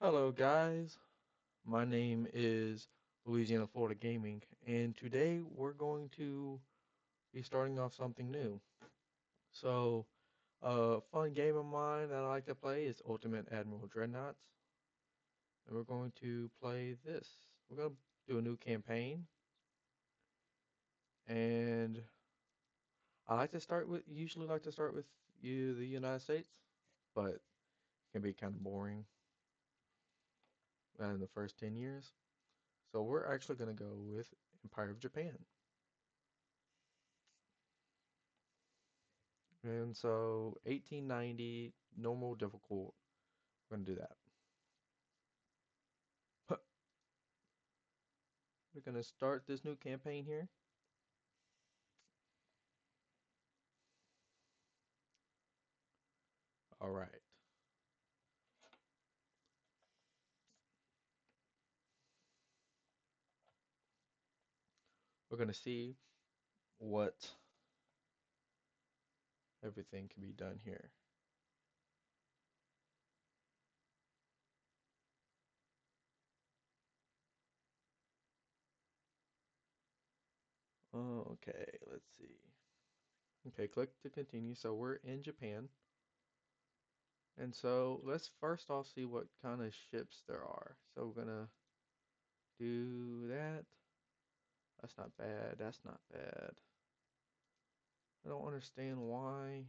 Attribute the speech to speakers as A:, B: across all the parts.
A: Hello, guys. My name is Louisiana Florida Gaming, and today we're going to be starting off something new. So, a fun game of mine that I like to play is Ultimate Admiral Dreadnoughts, and we're going to play this. We're going to do a new campaign, and usually like to start with the United States, but it can be kind of boring in the first 10 years. So we're actually going to go with Empire of Japan. And so 1890, normal difficult. We're going to do that. We're going to start this new campaign here. All right. We're going to see what everything can be done here. Okay, let's see. Okay, click to continue. So we're in Japan. And so let's first off see what kind of ships there are. So we're going to do that. That's not bad. That's not bad. I don't understand why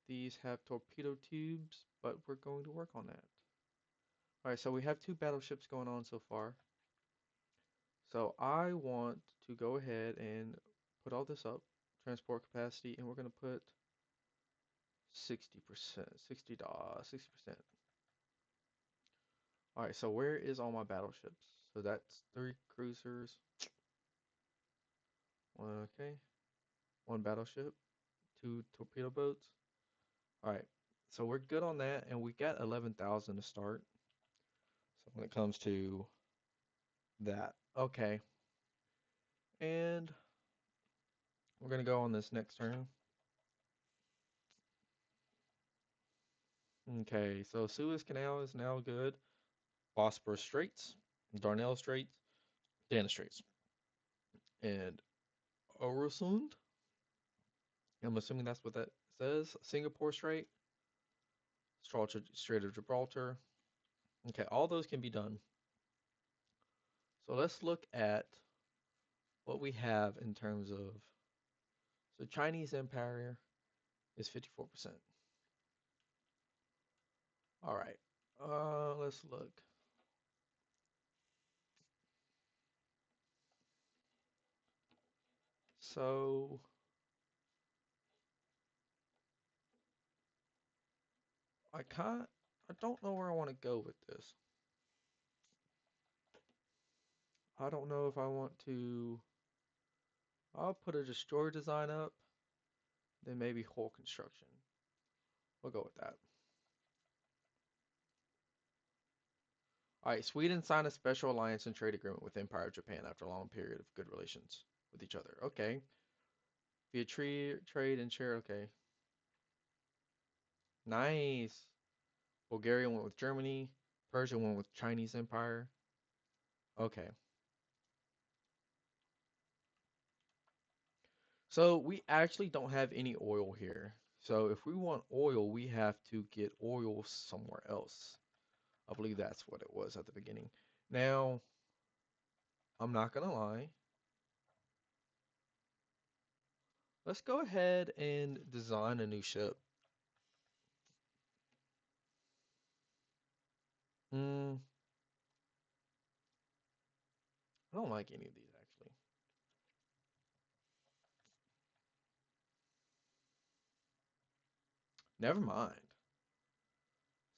A: these have torpedo tubes, but we're going to work on that. All right, so we have two battleships going on so far. So I want to go ahead and put all this up, transport capacity, and we're going to put 60%, 60%. All right, so where is all my battleships? So that's three cruisers, okay, one battleship, two torpedo boats. All right, so we're good on that, and we got 11,000 to start. So when it comes to that, okay, and we're going to go on this next turn. Okay, so Suez Canal is now good. Bosporus Straits, Darnell Straits, Dana Straits, and Öresund. I'm assuming that's what that says. Singapore Strait, Strait of Gibraltar. Okay, all those can be done. So let's look at what we have in terms of. So Chinese Empire is 54%. All right, let's look. So I can't. I don't know where I want to go with this. I don't know if I want to. I'll put a destroyer design up, then maybe hull construction. We'll go with that. All right, Sweden signed a special alliance and trade agreement with Empire of Japan after a long period of good relations with each other. Okay. Via trade and share. Okay. Nice. Bulgaria went with Germany. Persia went with Chinese Empire. Okay. So we actually don't have any oil here. So if we want oil, we have to get oil somewhere else. I believe that's what it was at the beginning. Now, I'm not gonna lie. Let's go ahead and design a new ship. Hmm, I don't like any of these actually. Never mind.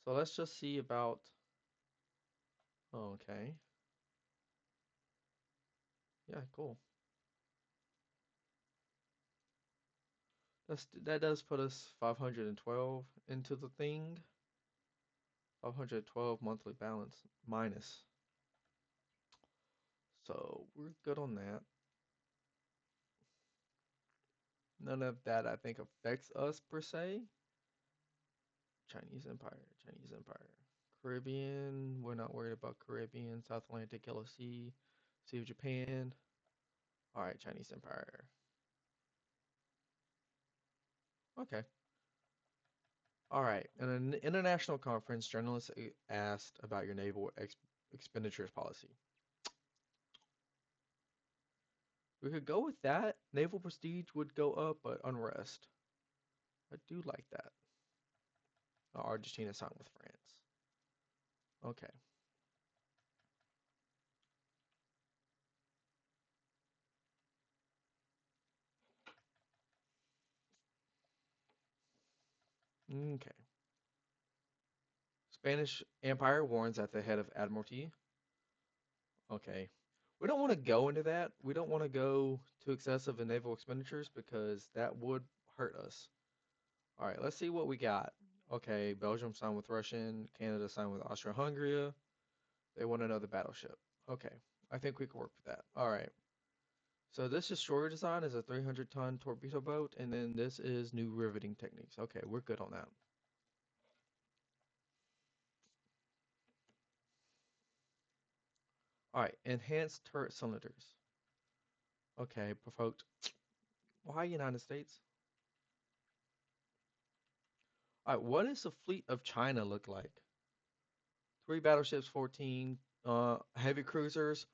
A: So let's just see about. Oh, okay. Yeah, cool. That does put us 512 into the thing. 512 monthly balance minus. So we're good on that. None of that I think affects us per se. Chinese Empire, Chinese Empire. Caribbean. We're not worried about Caribbean. South Atlantic, Yellow Sea, Sea of Japan. All right, Chinese Empire. Okay. All right. In an international conference, journalists asked about your naval expenditures policy. We could go with that. Naval prestige would go up, but unrest. I do like that. Argentina signed with France. Okay. Okay. Spanish Empire warns at the head of Admiralty. Okay. We don't want to go into that. We don't want to go too excessive in naval expenditures because that would hurt us. All right, let's see what we got. Okay, Belgium signed with Russian, Canada signed with Austria-Hungary. They want another battleship. Okay, I think we can work with that. All right. So this destroyer design is a 300-ton torpedo boat, and then this is new riveting techniques. Okay, we're good on that. All right, enhanced turret cylinders. Okay, provoked. Why United States? All right, what does the fleet of China look like? 3 battleships, 14 heavy cruisers,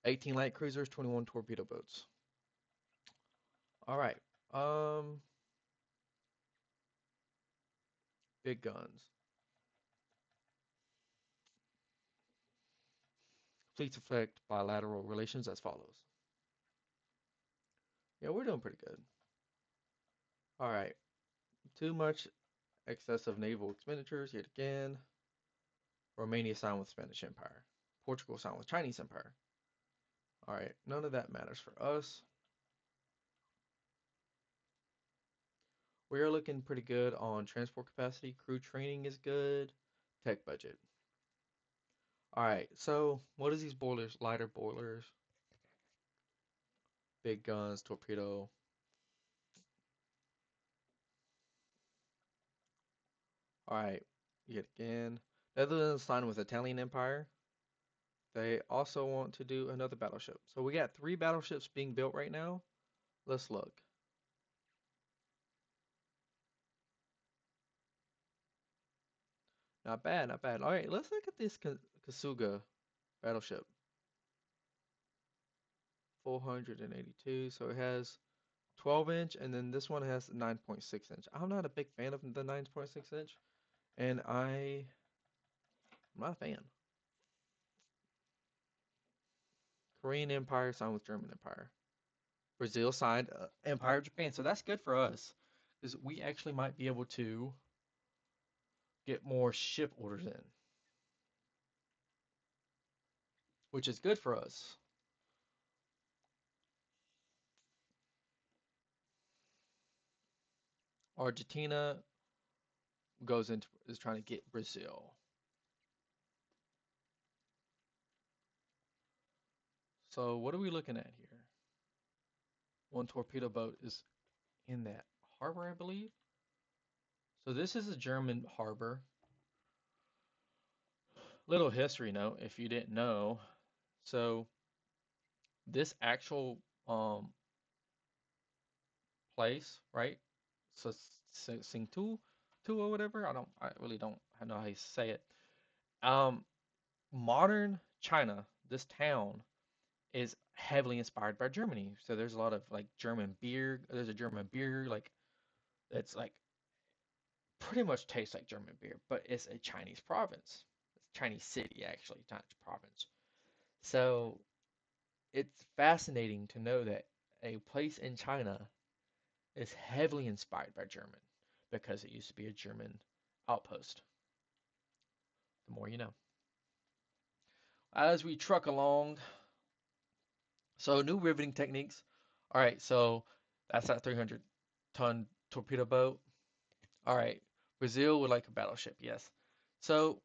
A: 18 light cruisers, 21 torpedo boats. All right. Um, big guns. Fleets affect bilateral relations as follows. Yeah, we're doing pretty good. All right. Too much excessive naval expenditures yet again. Romania signed with Spanish Empire. Portugal signed with Chinese Empire. All right. None of that matters for us. We are looking pretty good on transport capacity. Crew training is good. Tech budget. All right. So what is these boilers? Lighter boilers. Big guns. Torpedo. All right. Yet again. Netherlands signed with Italian Empire. They also want to do another battleship. So we got 3 battleships being built right now. Let's look. Not bad, not bad. All right, let's look at this Kasuga battleship. 482. So it has 12 inch, and then this one has 9.6 inch. I'm not a big fan of the 9.6 inch, and I'm not a fan. Korean Empire signed with German Empire. Brazil signed Empire of Japan. So that's good for us because we actually might be able to get more ship orders in, which is good for us. Argentina is trying to get Brazil. So what are we looking at here? One torpedo boat is in that harbor, I believe. So this is a German harbor. Little history note, if you didn't know. So this actual place, right? So Singtu, or whatever. I really don't know how you say it. Um, Modern China, this town is heavily inspired by Germany. So there's a lot of like German beer. There's a German beer like that's like pretty much tastes like German beer, but it's a Chinese province. It's a Chinese city actually, not a province. So it's fascinating to know that a place in China is heavily inspired by German because it used to be a German outpost. The more you know. As we truck along, so new riveting techniques. All right, so that's that 300-ton torpedo boat. All right, Brazil would like a battleship, yes. So,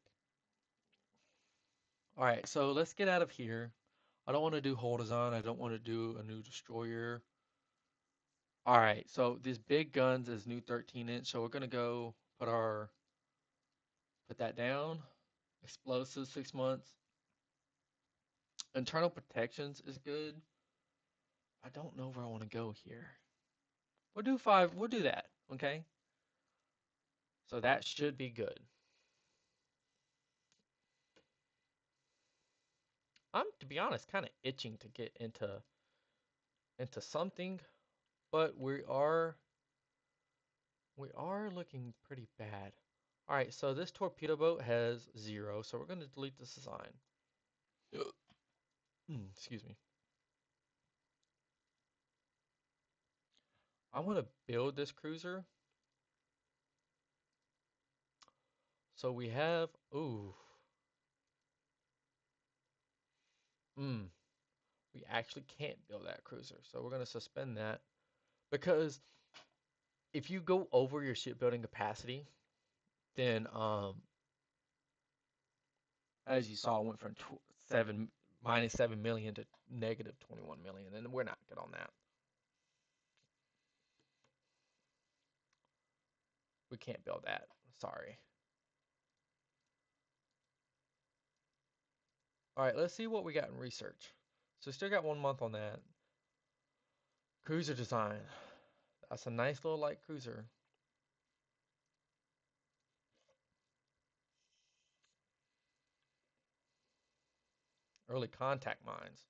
A: all right, so let's get out of here. I don't want to do hull design. I don't want to do a new destroyer. All right, so these big guns is new 13 inch. So we're gonna go put that down. Explosives 6 months. Internal protections is good. I don't know where I want to go here. We'll do 5. We'll do that. Okay. So that should be good. I'm, to be honest, kind of itching to get into something, but we are looking pretty bad. All right, so this torpedo boat has 0, so we're going to delete this design. Excuse me. I want to build this cruiser. So we have, ooh, mm, we actually can't build that cruiser. So we're going to suspend that because if you go over your shipbuilding capacity, then as you saw, it went from 7 million to negative 21 million, and we're not good on that. We can't build that. Sorry. All right, let's see what we got in research. So still got 1 month on that. Cruiser design. That's a nice little light cruiser. Early contact mines.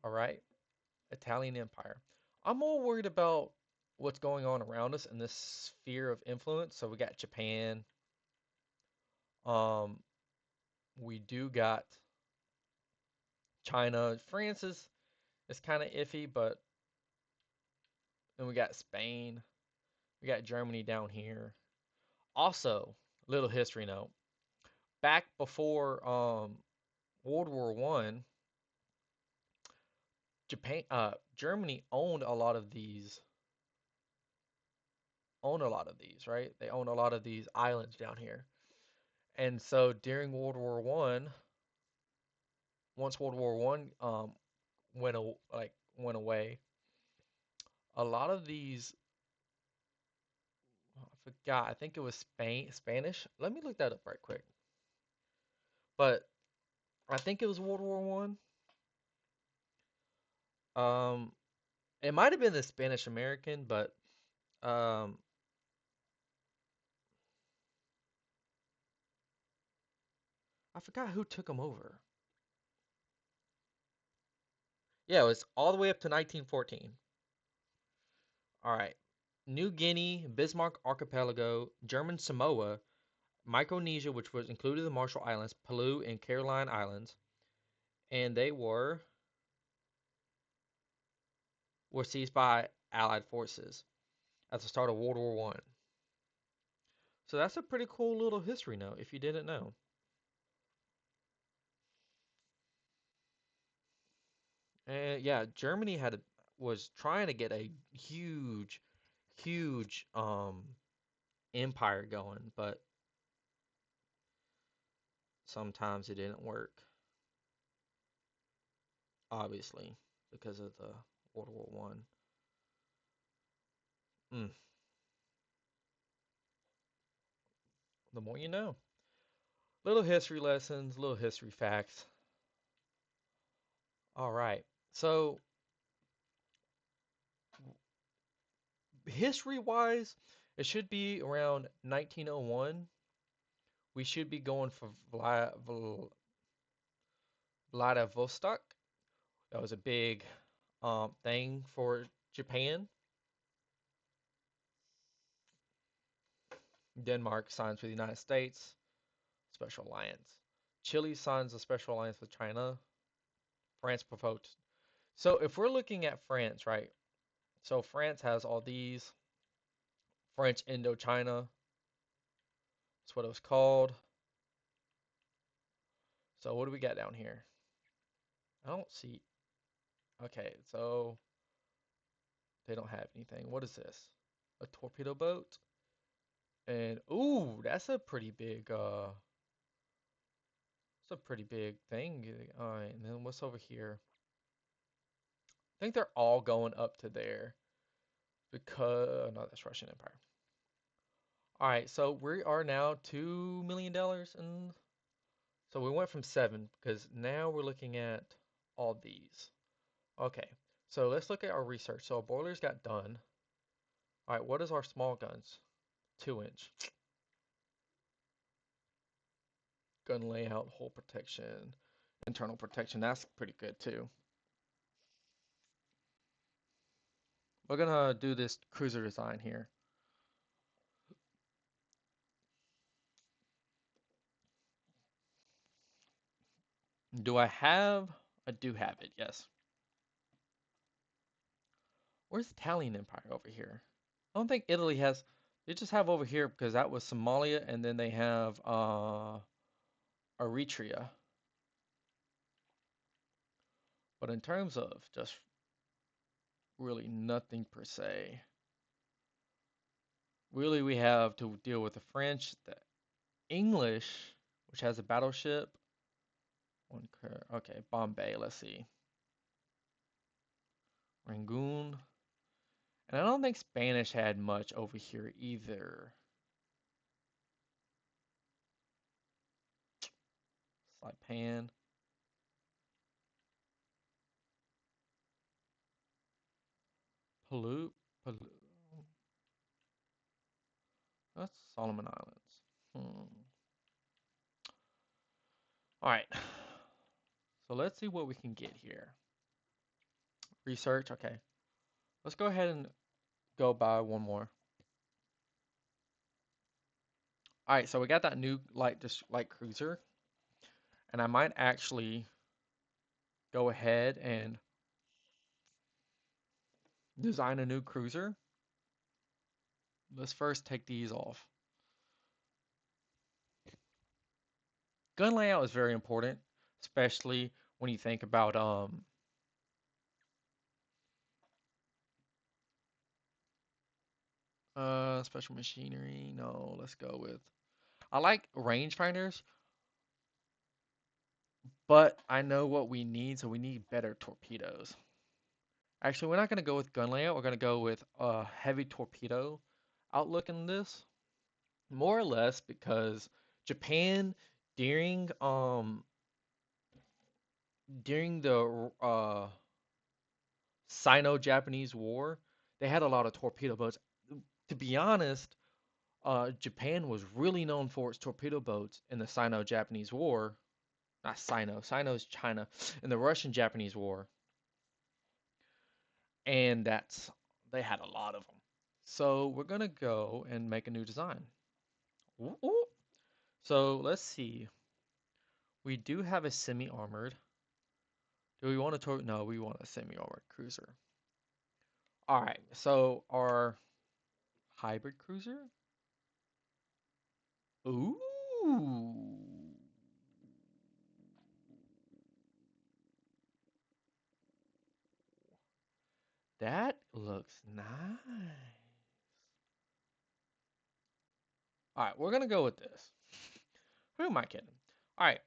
A: All right. Italian Empire. I'm more worried about what's going on around us in this sphere of influence. So we got Japan. Um, we do got China. France is kind of iffy, but then we got Spain. We got Germany down here. Also, little history note. Back before World War One, Germany owned a lot of these, right? They own a lot of these islands down here. And so during World War One, once World War One went away, a lot of these I forgot. I think it was Spanish. Let me look that up right quick. But I think it was World War One. Um, it might have been the Spanish American, but um, I forgot who took them over. Yeah, it was all the way up to 1914. All right. New Guinea, Bismarck Archipelago, German Samoa, Micronesia, which was included the Marshall Islands, Palau, and Caroline Islands, and they were seized by Allied forces at the start of World War One. So that's a pretty cool little history note if you didn't know. And yeah, Germany was trying to get a huge, huge empire going, but sometimes it didn't work, obviously, because of the World War One. Mm, the more you know. Little history lessons, little history facts. All right. So, history wise, it should be around 1901. We should be going for Vladivostok. That was a big thing for Japan. Denmark signs with the United States, special alliance. Chile signs a special alliance with China. France provoked. So if we're looking at France, right? So France has all these French Indochina. That's what it was called. So what do we got down here? I don't see. Okay, so they don't have anything. What is this? A torpedo boat? And ooh, that's a pretty big thing. All right, and then what's over here? I think they're all going up to there because no, that's Russian Empire. All right, so we are now $2 million in. So we went from 7 because now we're looking at all these. Okay, so let's look at our research. So our boilers got done. All right, what is our small guns? 2-inch. Gun layout, hull protection, internal protection. That's pretty good too. We're gonna do this cruiser design here. Do I have? I do have it, yes. Where's the Italian Empire over here? I don't think Italy has. They just have over here because that was Somalia, and then they have Eritrea. But in terms of just really nothing per se, really we have to deal with the French, the English, which has a battleship. Okay, Bombay. Let's see, Rangoon, and I don't think Spanish had much over here either. Saipan, Palau, Palau. That's Solomon Islands. All right. So let's see what we can get here. Research. Okay. Let's go ahead and go by one more. All right. So we got that new light cruiser, and I might actually go ahead and design a new cruiser. Let's first take these off. Gun layout is very important, especially when you think about special machinery. No, let's go with I like rangefinders, but I know what we need, so we need better torpedoes. Actually, we're not going to go with gun layout. We're going to go with a heavy torpedo outlook in this, more or less because Japan during during the Sino-Japanese War, they had a lot of torpedo boats. To be honest, Japan was really known for its torpedo boats in the Sino-Japanese War. Not Sino. Sino is China. In the Russian-Japanese War, and they had a lot of them. So we're gonna go and make a new design. Ooh, ooh. So let's see. We do have a semi-armored. Do we want a No, we want a semi-armored cruiser. All right. So our hybrid cruiser. Ooh. That looks nice. All right, we're gonna go with this. Who am I kidding? All right,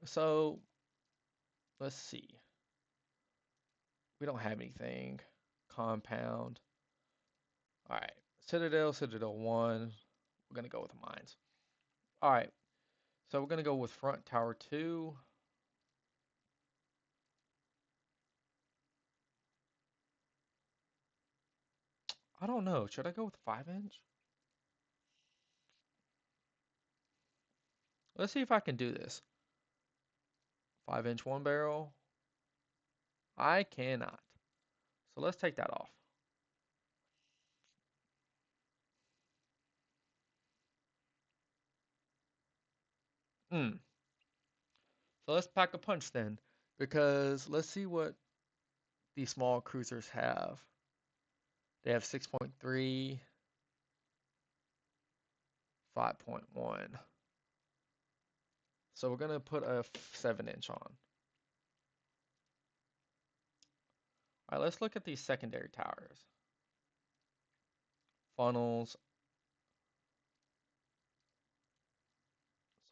A: so let's see. We don't have anything. Compound. All right, Citadel, Citadel 1. We're gonna go with mines. All right, so we're gonna go with front tower 2. I don't know. Should I go with 5-inch? Let's see if I can do this. 5-inch one barrel. I cannot. So let's take that off. Hmm. So let's pack a punch then, because let's see what these small cruisers have. They have 6.3, 5.1. So we're gonna put a 7-inch on. All right, let's look at these secondary towers. Funnels.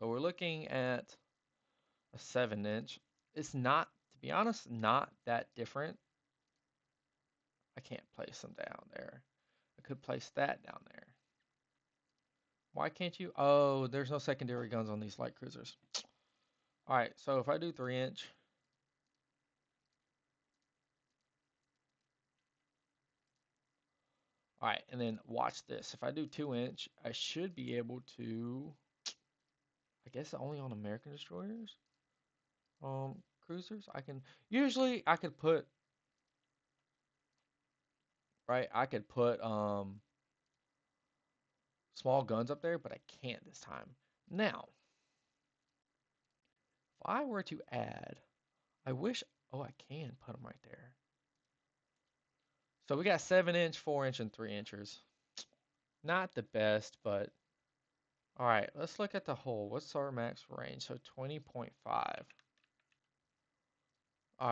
A: So we're looking at a 7-inch. It's not, to be honest, not that different. I can't place them down there. I could place that down there. Why can't you? Oh, there's no secondary guns on these light cruisers. All right, so if I do 3 inch, all right, and then watch this. If I do 2 inch, I should be able to, I guess only on American destroyers, cruisers. Usually I could put, right, I could put small guns up there, but I can't this time. Now, if I were to add, I wish, oh, I can put them right there. So we got 7 inch, 4 inch, and 3 inchers. Not the best, but all right, let's look at the whole. What's our max range? So 20.5. All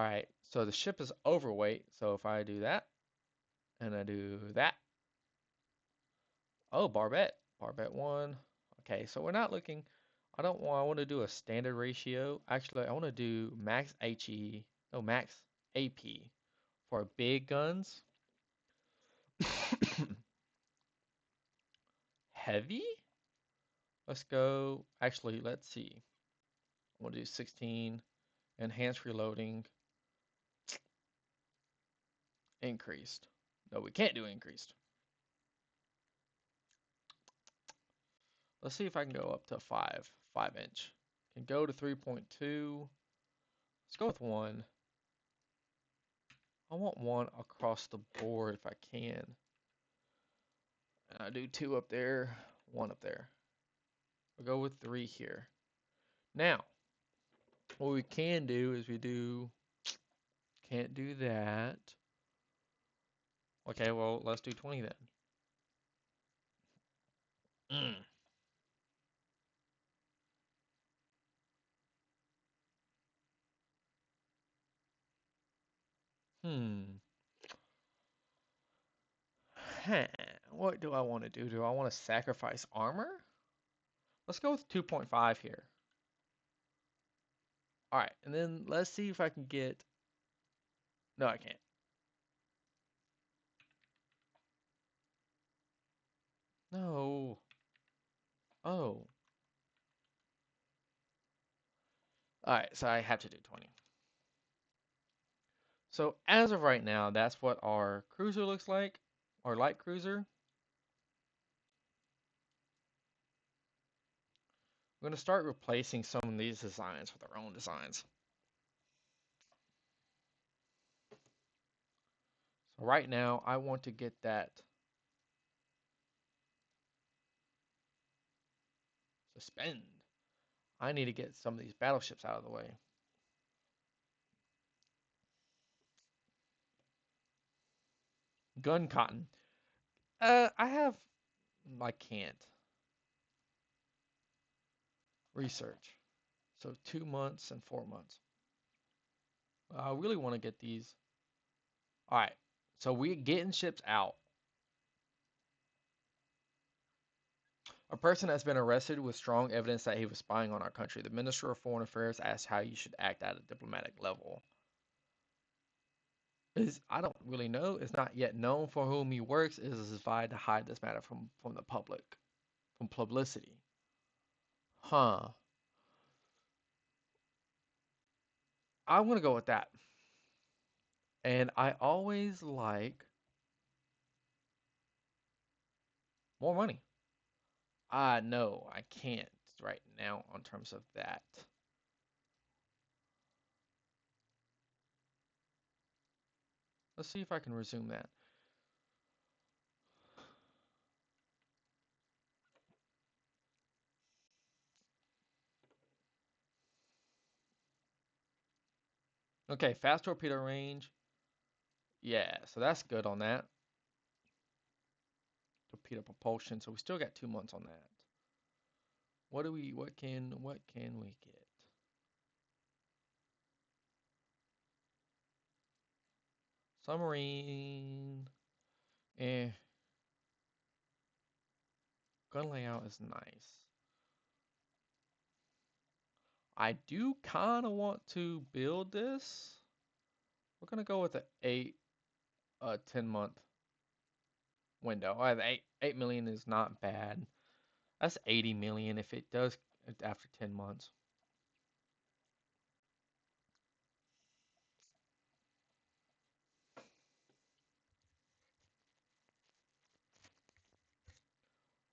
A: right, so the ship is overweight. So if I do that and I do that, oh, barbette, barbette one. Okay, so we're not looking. I want to do a standard ratio. Actually, I want to do max HE, no, max AP for big guns. Heavy? Let's go. Actually, let's see. I want to do 16. Enhanced reloading. Increased. No, we can't do increased. Let's see if I can go up to 5 inch. Can go to 3.2. Let's go with 1. I want 1 across the board if I can. And I do 2 up there, 1 up there. We'll go with 3 here. Now, what we can do is can't do that. Okay, well, let's do 20 then. Mm. Hmm. What do I want to do? Do I want to sacrifice armor? Let's go with 2.5 here. All right, and then let's see if I can get. No, I can't. No. Oh. All right, so I have to do 20. So as of right now, that's what our cruiser looks like, our light cruiser. We're going to start replacing some of these designs with our own designs. So right now, I want to get that suspend. I need to get some of these battleships out of the way. Gun cotton. I can't. Research. So 2 months and 4 months. I really want to get these. All right. So we're getting ships out. A person has been arrested with strong evidence that he was spying on our country. The Minister of Foreign Affairs asked how you should act at a diplomatic level. I don't really know. It's not yet known for whom he works. It is advised to hide this matter from the public, from publicity. Huh. I'm gonna go with that. And I always like more money. No, I can't right now on terms of that. Let's see if I can resume that. Okay, fast torpedo range. Yeah, so that's good on that. Torpedo propulsion. So we still got 2 months on that. What can we get? Submarine. Eh. Gun layout is nice. I do kind of want to build this. We're gonna go with an 10 month window. 8 million is not bad. That's 80 million if it does after 10 months.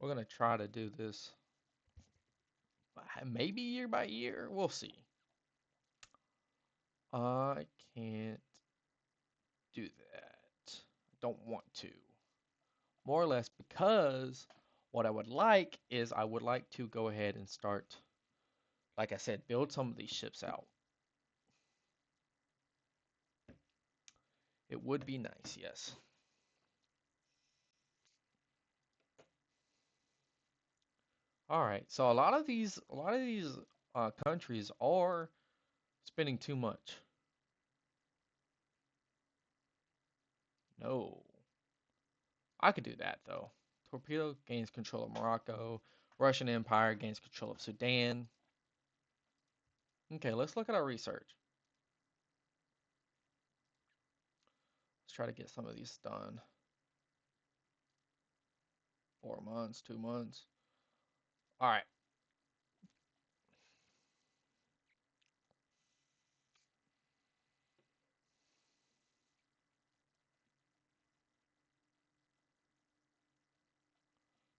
A: We're gonna try to do this maybe year by year. We'll see. I can't do that. I don't want to. More or less because what I would like is I would like to go ahead and start, like I said, build some of these ships out. It would be nice, yes. All right. So a lot of these countries are spending too much. No, I could do that though. Torpedo gains control of Morocco. Russian Empire gains control of Sudan. Okay, let's look at our research. Let's try to get some of these done. 4 months, 2 months. All right.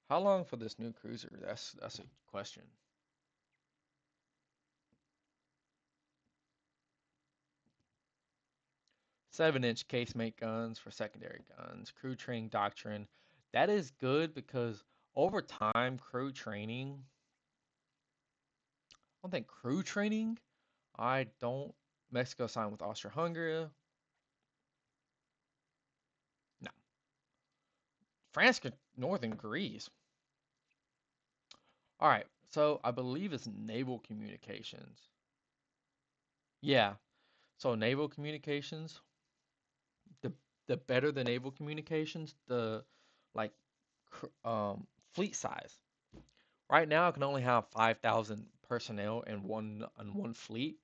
A: How long for this new cruiser? That's a question. 7-inch casemate guns for secondary guns. Crew training doctrine. That is good because over time, crew training. I don't think crew training. I don't. Mexico signed with Austria-Hungary. No. France could northern Greece. All right. So I believe it's naval communications. Yeah. So naval communications. The the better the naval communications, the like fleet size. Right now, I can only have 5,000 personnel in one fleet,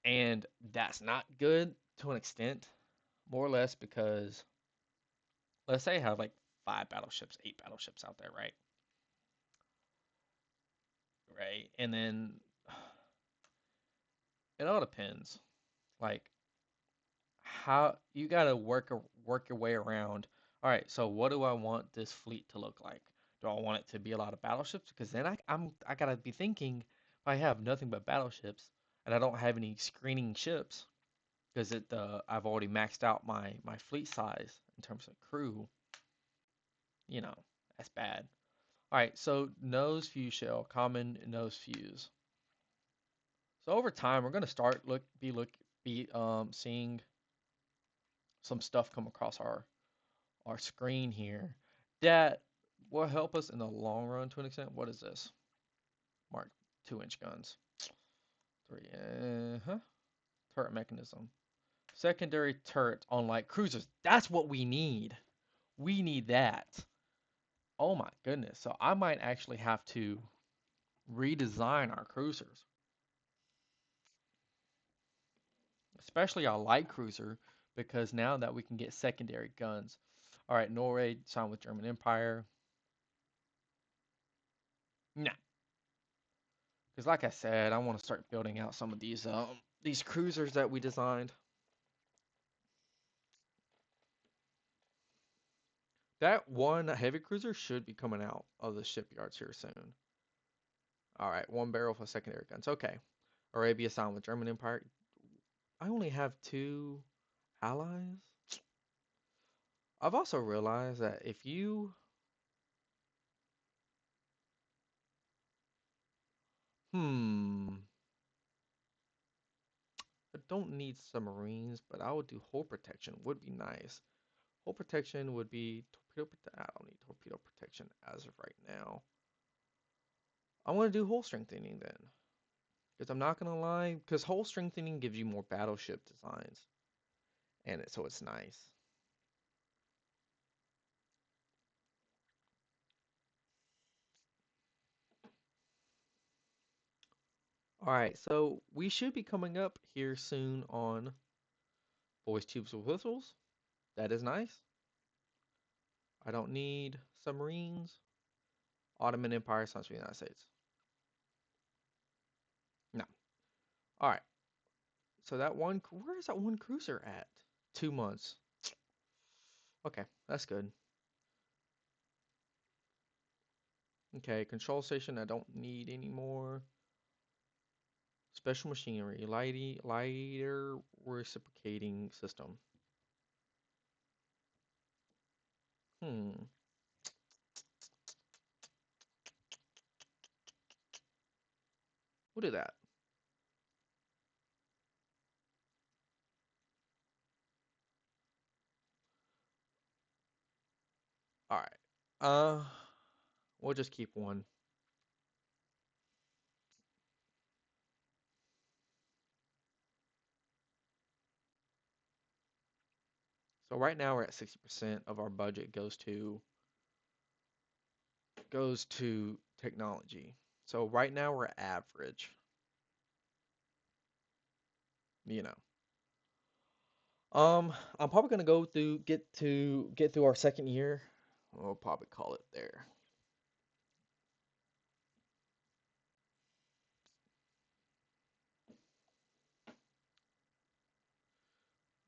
A: and that's not good to an extent. More or less because let's say I have like 5 battleships, 8 battleships out there, right? Right, and then it all depends. Like how you gotta work your way around. All right, so what do I want this fleet to look like? Do I want it to be a lot of battleships? Because then I gotta be thinking if I have nothing but battleships and I don't have any screening ships because I've already maxed out my fleet size in terms of crew. You know that's bad. All right, so nose fuse shell, common nose fuse. So over time, we're gonna start be seeing some stuff come across our screen here that will help us in the long run to an extent. What is this? Mark 2-inch guns. Three. Turret mechanism. Secondary turret on light cruisers. That's what we need. We need that. Oh my goodness. So I might actually have to redesign our cruisers, especially our light cruiser, because now that we can get secondary guns. All right, Norway signed with German Empire. Nah, because like I said, I want to start building out some of these cruisers that we designed. That one heavy cruiser should be coming out of the shipyards here soon. All right, one barrel for secondary guns. Okay. Arabia signed with German Empire. I only have two allies. I've also realized that if you, hmm, I don't need submarines, but I would do hull protection. Would be nice. Hull protection would be torpedo. I don't need torpedo protection as of right now. I'm gonna do hull strengthening then, because I'm not gonna lie, because hull strengthening gives you more battleship designs, and so it's nice. All right, so we should be coming up here soon on voice tubes with whistles. That is nice. I don't need submarines. Ottoman Empire, Sons of the United States. No. All right. So where is that one cruiser at? 2 months. Okay, that's good. Okay, control station I don't need anymore. Special machinery, lighter reciprocating system. Hmm. We'll do that. All right. We'll just keep one. So right now we're at 60% of our budget goes to technology. So right now we're average, you know. I'm probably gonna go through get through our second year. We'll probably call it there.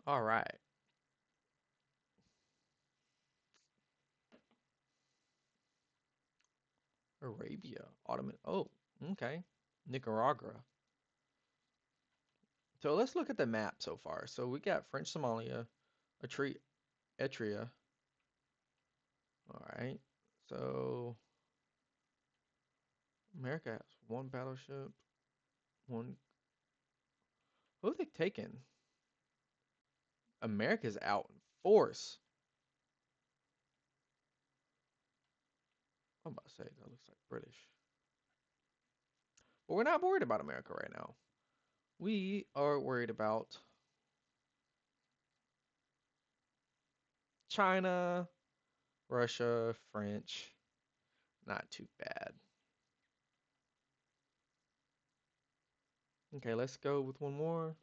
A: All right. Arabia, Ottoman. Oh, okay. Nicaragua. So let's look at the map so far. So we got French Somalia, Etria. All right. So America has one battleship, one. Who have they taken? America's out in force. I'm about to say that looks like British. But we're not worried about America right now. We are worried about China, Russia, French. Not too bad. Okay, let's go with one more.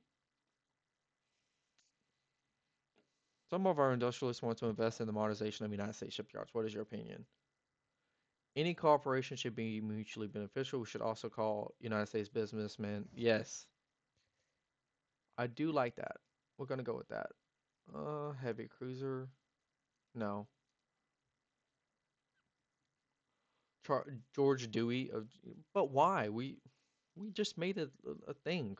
A: Some of our industrialists want to invest in the modernization of United States shipyards. What is your opinion? Any cooperation should be mutually beneficial. We should also call United States businessmen. Yes, I do like that. We're gonna go with that. Heavy cruiser. No. George Dewey of. But why? We just made it a thing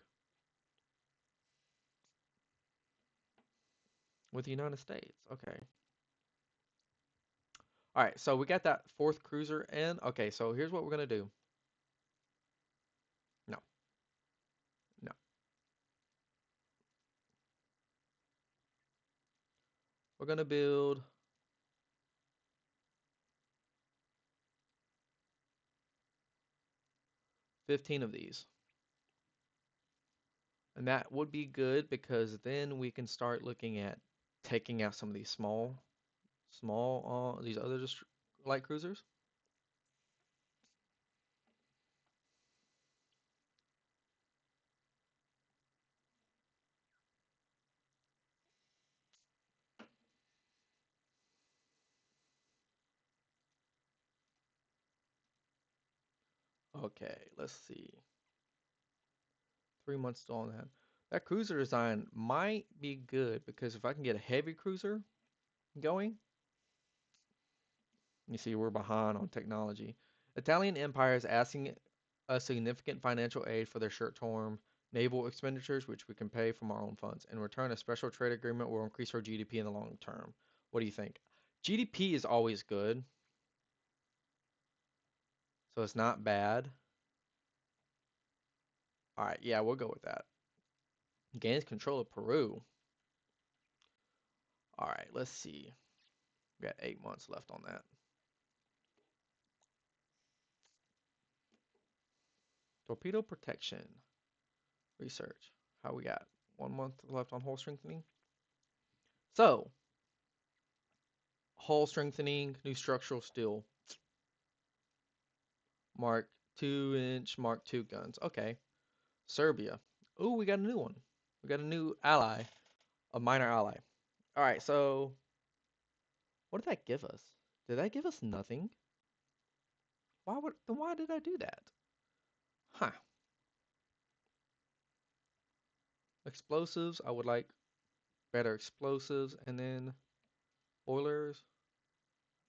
A: with the United States. Okay. All right. So we got that fourth cruiser in. Okay. So here's what we're gonna do. No. No. We're gonna build 15 of these. And that would be good because then we can start looking at taking out some of these these other just light cruisers. Okay, let's see. 3 months still on that. That cruiser design might be good because if I can get a heavy cruiser going, you see we're behind on technology. Italian Empire is asking a significant financial aid for their short-term naval expenditures, which we can pay from our own funds. In return, a special trade agreement will increase our GDP in the long term. What do you think? GDP is always good, so it's not bad. All right, yeah, we'll go with that. Gains control of Peru. All right, let's see. We got 8 months left on that. Torpedo protection. Research. How we got? 1 month left on hull strengthening. So, hull strengthening, new structural steel. Mark 2-inch Mark II guns. Okay. Serbia. Ooh, we got a new one. We got a new ally, a minor ally. All right, so what did that give us? Did that give us nothing? Why did I do that? Huh. Explosives. I would like better explosives, and then boilers,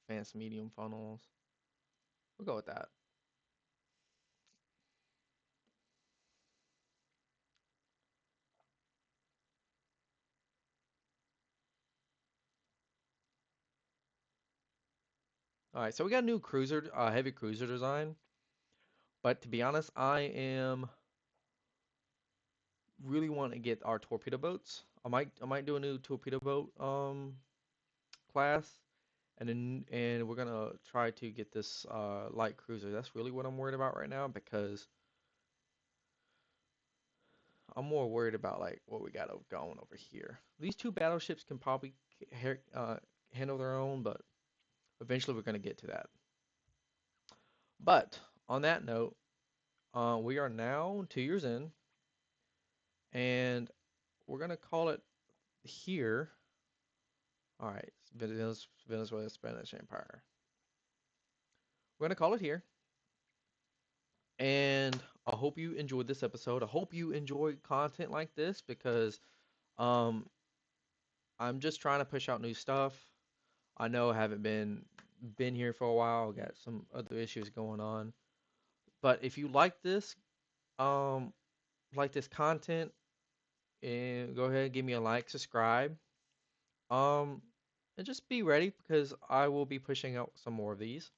A: advanced medium funnels. We'll go with that. All right, so we got a new cruiser, heavy cruiser design. But to be honest, I am really want to get our torpedo boats. I might do a new torpedo boat class, and we're gonna try to get this light cruiser. That's really what I'm worried about right now because I'm more worried about like what we got going over here. These two battleships can probably handle their own, but eventually we're gonna get to that. But on that note, we are now 2 years in, and we're gonna call it here. All right, Venezuela Spanish Empire. We're gonna call it here, and I hope you enjoyed this episode. I hope you enjoy content like this because um, I'm just trying to push out new stuff. I know I haven't been here for a while. Got some other issues going on, but if you um, like this content, and go ahead and give me a like, subscribe, um, and just be ready because I will be pushing out some more of these.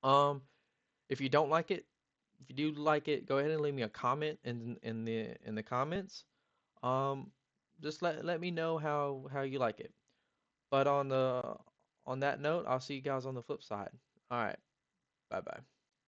A: Um, if you don't like it, if you do like it, go ahead and leave me a comment in the comments. Um, just let me know how you like it. But on that note, I'll see you guys on the flip side. All right, bye bye.